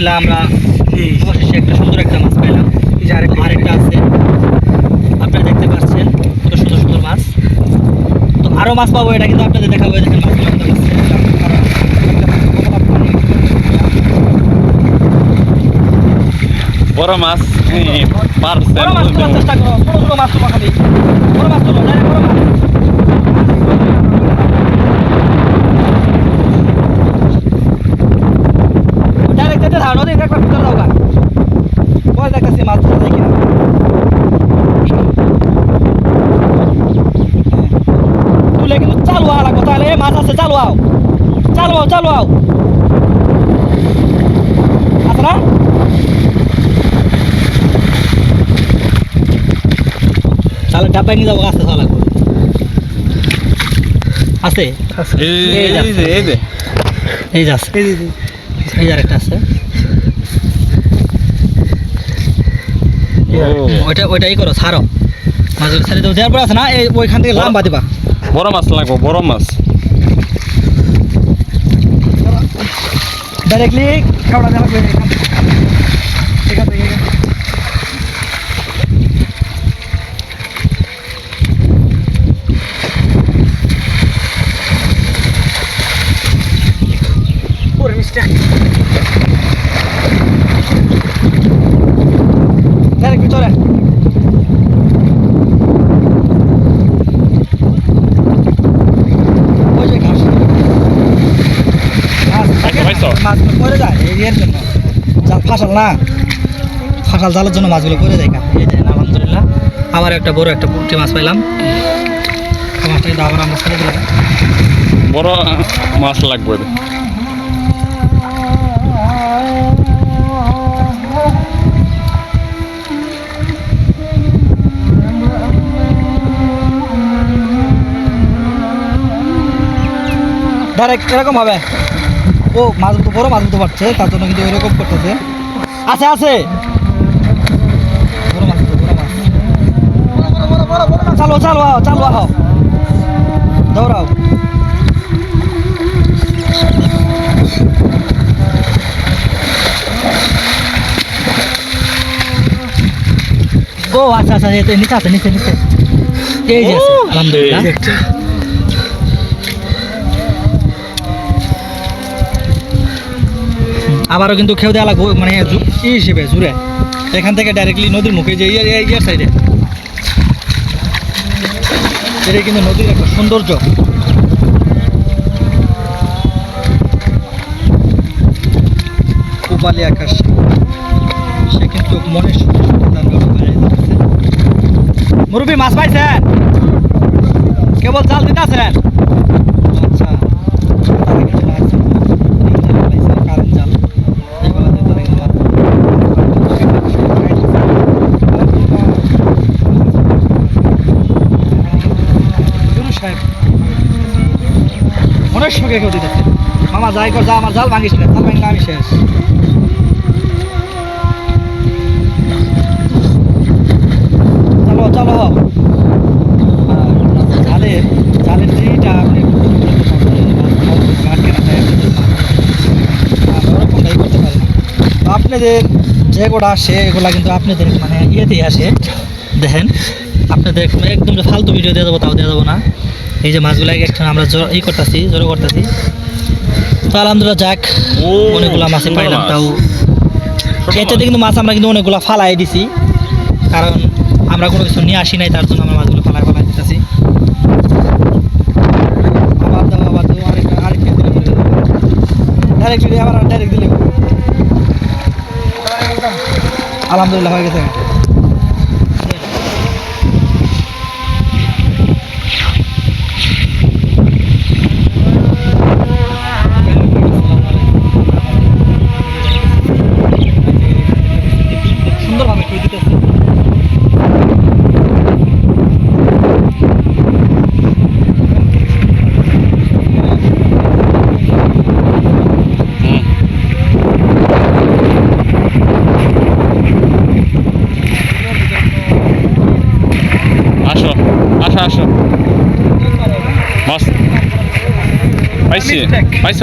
আলহামদুলিল্লাহ আমরা অবশেষে একটা সুন্দর একটা মাছ পাইলাম। এই যে আরেকটা আছে, আপনারা দেখতে পাচ্ছেন কত সুন্দর সুন্দর মাছ। তো আরও মাছ পাবো, এটা কিন্তু আপনাদের দেখাবো। দেখেন মাছগুলো কত আছে। বড় মাছ বড় মাছ তোলার চেষ্টা করো, ছোট ছোট মাছ তোলা খালি। বড় মাছ তোলো, বড় মাছ। ডাইরেক্ট যেতে থাকো, নদীর একবার ভিতরে যাও গা। ওই দেখতেছি মাছ ধরা যায় কিনা। তুলে কিন্তু চালু হওয়া লাগবে, তাহলে এই মাছ আছে, চালু আও, চালু আও, চালু আও। আছে না? তাহলে ডাব্বায় নিয়ে যাবো, আসতে চালা লাগবে। আছে এই যে আছে, এই যে আরেকটা আছে। ওইটাই করো, ছাড়ো মাছগুলো ছেড়ে দেবো। দেওয়ার পর আছে না, এই ওইখান থেকে লাম্বা দিবা। বড় মাছ লাগবো, বড় মাছ ডাইরেক্টলি খাওয়া দেওয়া লাগবে এখান থেকে। পুরো মিস্টেক ডাইরেক্ট ভিতরে। ওই যে ঘাস মাছগুলো পড়ে যায় এই এর জন্য, জাল ফাঁসাল না, ফাঁসাল জালের জন্য মাছগুলো পড়ে যায়। এই যে আলহামদুলিল্লাহ আবার একটা বড় একটা পুঁটি মাছ পাইলাম। মাছটা কিন্তু আবার আমরা ছেড়ে দিলাম। বড় মাছ লাগবে। ডাইরেক্ট এরকম হবে। ও মাছগুলো বড় মাছগুলো পাচ্ছে, তার জন্য কিন্তু এরকম করতেছে। আছে আছে বড় মাছ, বড় মাছ। চালো চালো আও, চালো আও, দৌড়াও। ও আচ্ছা আচ্ছা, এই তো নিচে আছে, নিচে নিচে এই যে আছে, আলহামদুলিল্লাহ। আবারও কিন্তু খেয়ে দেওয়া লাগবে, মানে ই হিসেবে জুড়ে এখান থেকে ডাইরেক্টলি নদীর মুখে যে ইয়ার সাইডে। এটাই কিন্তু নদীর একটা সৌন্দর্য। কুপালি আকাশ, সে কিন্তু মনের মুরব্বী মাছ পাইছেন, কেবল জাল দিতে আছেন। আচ্ছা কারেন্ট জাল অনেক সঙ্গে কেউ দিতেছে। মামা যাই কর, যা আমার জাল ভাঙিস না, জাল ভাঙলে আমি শেষ। চলো চলো, জালের জালের যেটা আপনি আটকে না যায়, ওরকমটাই করতে পারেন। তো আপনাদের যেগুলো আসে এগুলা কিন্তু আপনাদের মানে ইয়েতেই আসে। দেখেন আপনাদের একদম ফালতু ভিডিও দিয়ে দেবো, তাও দিয়ে দেবো না। এই যে মাছগুলো একখানে আমরা করতেছি, জোরো করতেছি। তো আলহামদুলিল্লাহ যাক, অনেকগুলো মাছে পাইলাম। তাও এতে কিন্তু মাছ আমরা কিন্তু অনেকগুলো ফালাই দিছি, কারণ আমরা কোনো কিছু নিয়ে আসি নাই, তার জন্য আমরা মাছগুলো ফালাই দিতেছি। আবার দাও, আবার দাও, আরেকটা দিলে ডাইরেক্ট দিলে, আবার ডাইরেক্ট দিলে আলহামদুলিল্লাহ হয়ে গেছে। সুন্দরভাবে করে দিতেছে। আসো মাছ পাইছি, পাইছ?